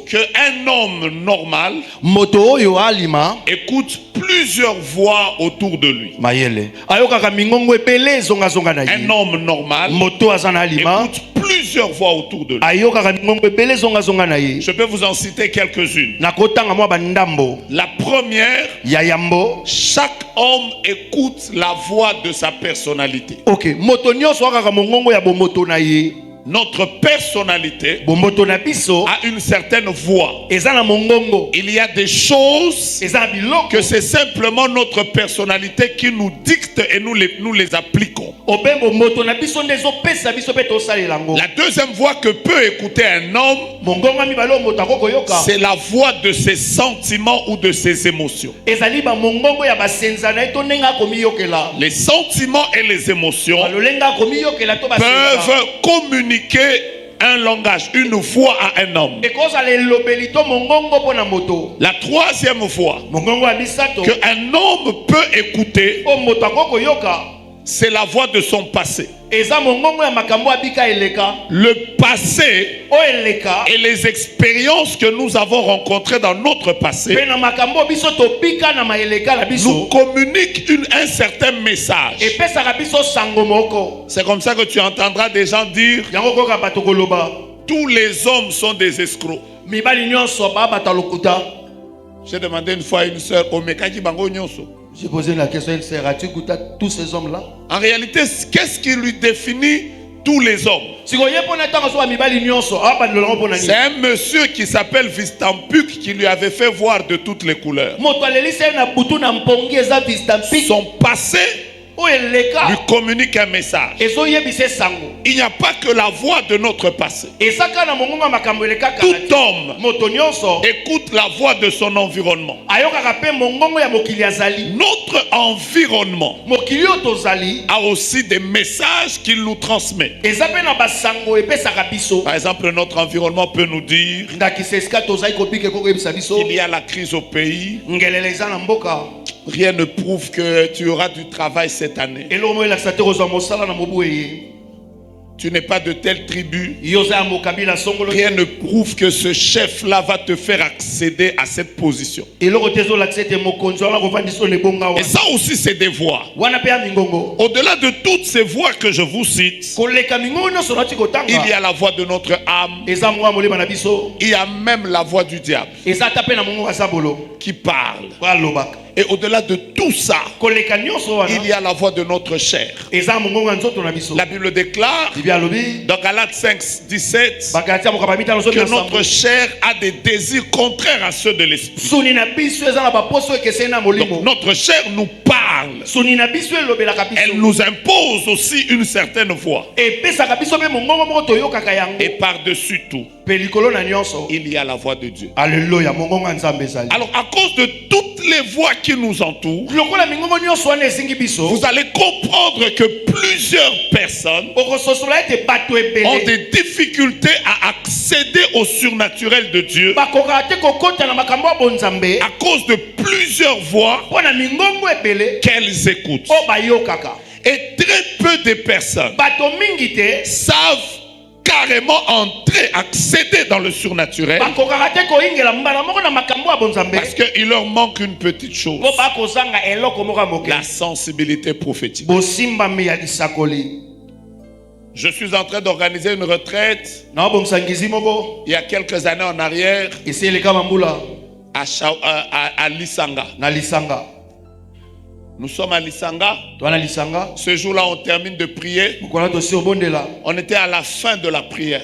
qu'un homme normal écoute plusieurs voix autour de lui. Un homme normal écoute plusieurs voix autour de lui. Je peux vous en citer quelques-unes. La première, chaque homme écoute la voix de sa personnalité. Notre personnalité a une certaine voix. Il y a des choses que c'est simplement notre personnalité qui nous dicte et nous les appliquons. La deuxième voix que peut écouter un homme, c'est la voix de ses sentiments ou de ses émotions. Les sentiments et les émotions peuvent communiquer un langage, une voix à un homme. La troisième voix qu'un homme peut écouter, c'est la voix de son passé. Le passé et les expériences que nous avons rencontrées dans notre passé nous communiquent un certain message. C'est comme ça que tu entendras des gens dire tous les hommes sont des escrocs. J'ai demandé une fois à une sœur, j'ai posé la question à une sœur, as-tu goûté à tous ces hommes-là? En réalité, qu'est-ce qui lui définit tous les hommes? C'est un monsieur qui s'appelle Vistampuk qui lui avait fait voir de toutes les couleurs. Son passé lui communique un message. Il n'y a pas que la voix de notre passé. Tout homme écoute la voix de son environnement. Notre environnement a aussi des messages qu'il nous transmet. Par exemple, notre environnement peut nous dire qu'il y a la crise au pays. Rien ne prouve que tu auras du travail cette année. Tu n'es pas de telle tribu. Rien ne prouve que ce chef-là va te faire accéder à cette position. Et ça aussi, c'est des voix. Au-delà de toutes ces voix que je vous cite, il y a la voix de notre âme. Il y a même la voix du diable qui parle. Et au-delà de tout ça, il y a la voix de notre chair. La Bible déclare dans Galates 5, 17 que notre chair a des désirs contraires à ceux de l'esprit. Donc notre chair nous parle. Elle nous impose aussi une certaine voix. Et par-dessus tout, il y a la voix de Dieu. Alléluia. Alors à cause de toutes les voix qui nous entourent, vous allez comprendre que plusieurs personnes ont des difficultés à accéder au surnaturel de Dieu à cause de plusieurs voix qu'elles écoutent. Et très peu de personnes savent carrément entrer, accéder dans le surnaturel, parce qu'il leur manque une petite chose, la sensibilité prophétique. Je suis en train d'organiser une retraite il y a quelques années en arrière à Lisanga. Nous sommes à Lisanga. Ce jour-là, on termine de prier. On était à la fin de la prière.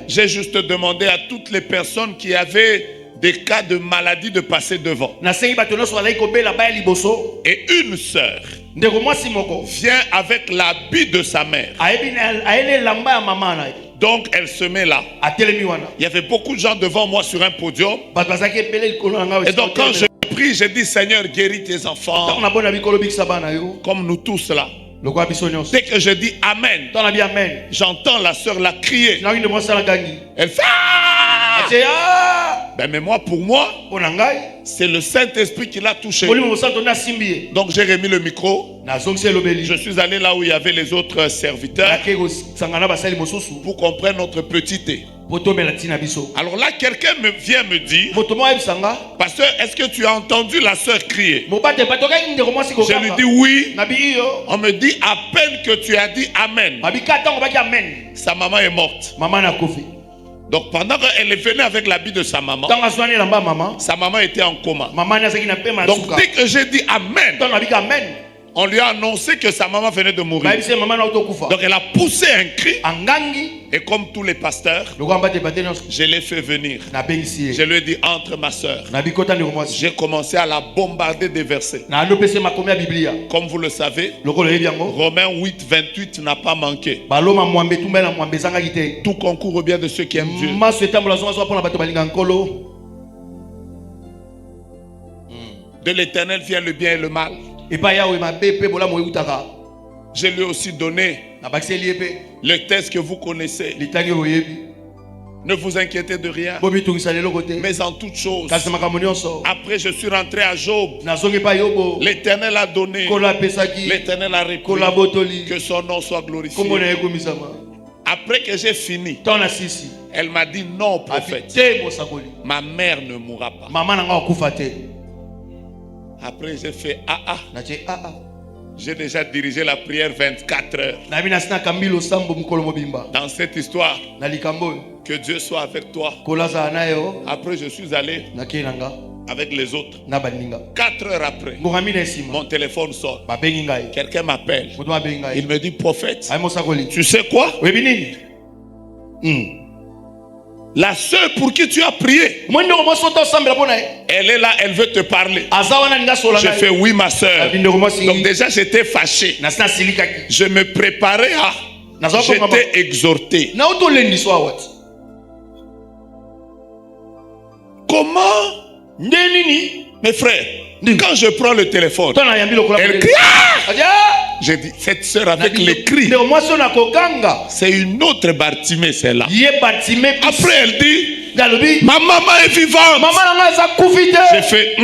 J'ai juste demandé à toutes les personnes qui avaient des cas de maladie de passer devant. Et une sœur vient avec l'habit de sa mère. Donc elle se met là. Il y avait beaucoup de gens devant moi sur un podium. Et donc quand je prie, j'ai dit Seigneur, guéris tes enfants. Comme nous tous là. Dès que je dis Amen, j'entends la sœur la crier. Elle fait Ben, mais moi, pour moi, c'est le Saint-Esprit qui l'a touché. Donc j'ai remis le micro. Je suis allé là où il y avait les autres serviteurs pour qu'on prenne notre petit thé. Alors là, quelqu'un vient me dire, pasteur, est-ce que tu as entendu la sœur crier? Je lui dis oui. On me dit à peine que tu as dit Amen, sa maman est morte. Donc pendant qu'elle venait avec l'habit de sa maman était en coma. Donc dès que j'ai dit Amen, on lui a annoncé que sa maman venait de mourir. Donc elle a poussé un cri. Et comme tous les pasteurs, je l'ai fait venir. Je lui ai dit, entre ma soeur. J'ai commencé à la bombarder des versets. Comme vous le savez, Romains 8, 28 n'a pas manqué. Tout concourt au bien de ceux qui aiment Dieu. De l'Éternel vient le bien et le mal. Je lui ai aussi donné le texte que vous connaissez. Ne vous inquiétez de rien, mais en toute chose. Après je suis rentré à Job. L'Éternel a donné, l'Éternel a repris. Que son nom soit glorifié. Après que j'ai fini, elle m'a dit non, prophète, ma mère ne mourra pas. Après j'ai fait j'ai déjà dirigé la prière 24 heures. Dans cette histoire, que Dieu soit avec toi. Après je suis allé avec les autres. 4 heures après, mon téléphone sonne. Quelqu'un m'appelle. Il me dit, prophète, tu sais quoi? La sœur pour qui tu as prié, elle est là, elle veut te parler. J'ai fait oui, ma sœur. Donc déjà j'étais fâché. Je me préparais à... J'étais exhorté. Comment? Mes frères, quand je prends le téléphone, elle crie. J'ai dit, cette sœur avec les cris, c'est une autre Bartimée, celle-là. Après, elle dit, ma maman est vivante. J'ai fait,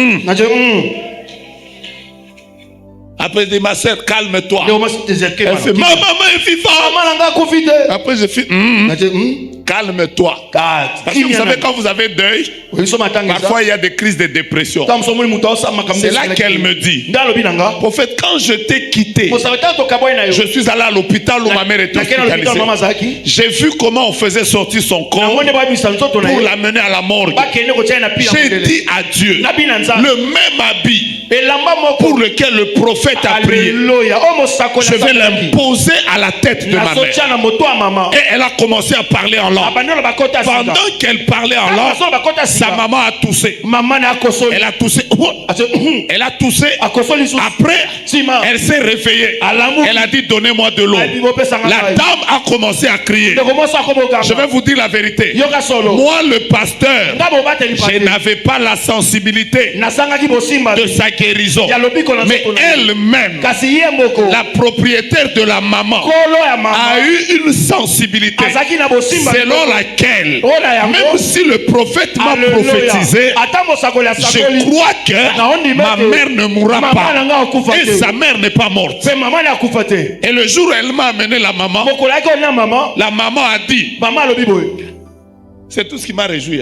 Après, elle dit, ma sœur, calme-toi. Elle fait, ma maman est vivante. Après, j'ai fait, calme-toi. Parce que vous savez, quand vous avez deuil, parfois il y a des crises de dépression. C'est là qu'elle me dit, prophète, quand je t'ai quitté, je suis allé à l'hôpital où ma mère était hospitalisée. J'ai vu comment on faisait sortir son corps pour l'amener à la morgue. J'ai dit à Dieu, le même habit pour lequel le prophète a prié, je vais l'imposer à la tête de ma mère. Et elle a commencé à parler en langue. Pendant qu'elle parlait en langue, sa maman a toussé. Elle a toussé. Elle a toussé. Après, elle s'est réveillée. Elle a dit, donnez-moi de l'eau. La dame a commencé à crier. Je vais vous dire la vérité. Moi, le pasteur, je n'avais pas la sensibilité de sa guérison. Mais elle-même, la propriétaire de la maman, a eu une sensibilité selon laquelle, même si le prophète m'a prophétisé, je crois que ma mère ne mourra pas. Et sa mère n'est pas morte. Et le jour où elle m'a amené la maman a dit, c'est tout ce qui m'a réjoui.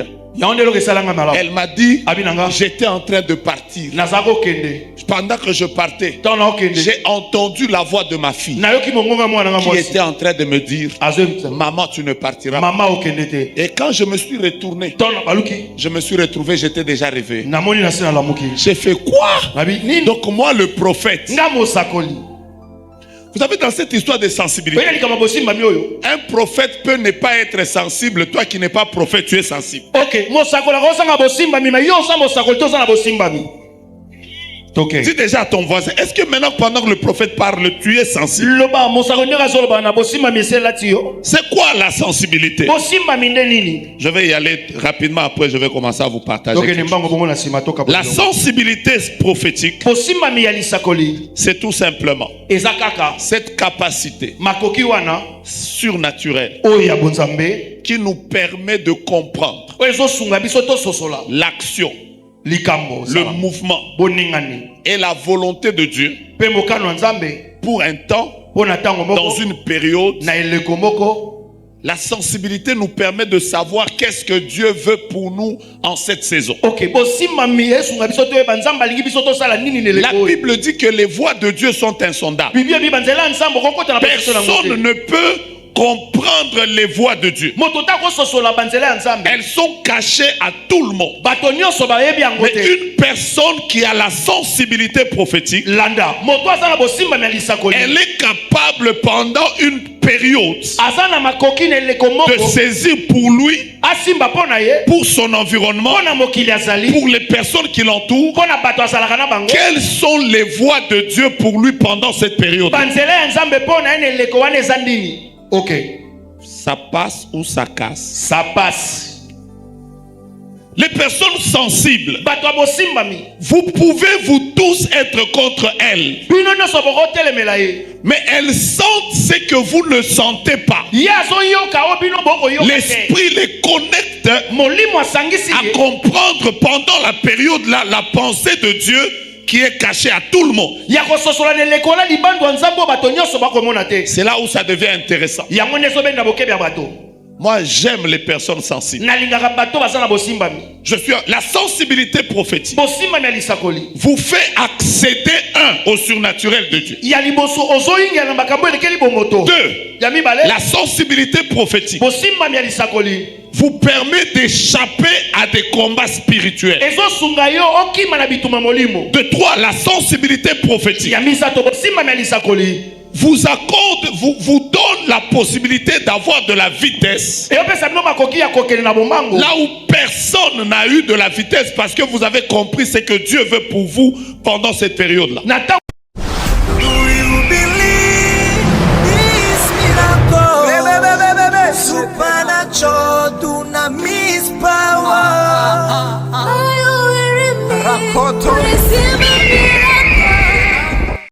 Elle m'a dit, j'étais en train de partir. Pendant que je partais, j'ai entendu la voix de ma fille qui était en train de me dire, maman, tu ne partiras pas. Et quand je me suis retourné, je me suis retrouvé, j'étais déjà réveillé. J'ai fait quoi? Donc moi, le prophète, vous savez, dans cette histoire de sensibilité, un prophète peut ne pas être sensible. Toi qui n'es pas prophète, tu es sensible. Dis déjà à ton voisin, est-ce que maintenant pendant que le prophète parle, tu es sensible? C'est quoi la sensibilité? Je vais y aller rapidement, après je vais commencer à vous partager. La sensibilité prophétique, c'est tout simplement cette capacité surnaturelle qui nous permet de comprendre l'action, le mouvement et la volonté de Dieu pour un temps, dans une période. La sensibilité nous permet de savoir qu'est-ce que Dieu veut pour nous en cette saison. La Bible dit que les voies de Dieu sont insondables. Personne ne peut comprendre les voies de Dieu. Elles sont cachées à tout le monde. Mais une personne qui a la sensibilité prophétique, elle est capable pendant une période de saisir pour lui, pour son environnement, pour les personnes qui l'entourent, quelles sont les voies de Dieu pour lui pendant cette période. Ok. Ça passe ou ça casse? Ça passe. Les personnes sensibles, vous pouvez vous tous être contre elles, mais elles sentent ce que vous ne sentez pas. L'esprit les connecte à comprendre pendant la période là la pensée de Dieu qui est caché à tout le monde. C'est là où ça devient intéressant. Moi, j'aime les personnes sensibles. Je suis la sensibilité prophétique vous fait accéder au surnaturel de Dieu. 2. La sensibilité prophétique vous permet d'échapper à des combats spirituels. 3. La sensibilité prophétique vous donne la possibilité d'avoir de la vitesse là où personne n'a eu de la vitesse, parce que vous avez compris ce que Dieu veut pour vous pendant cette période-là. Supernatural,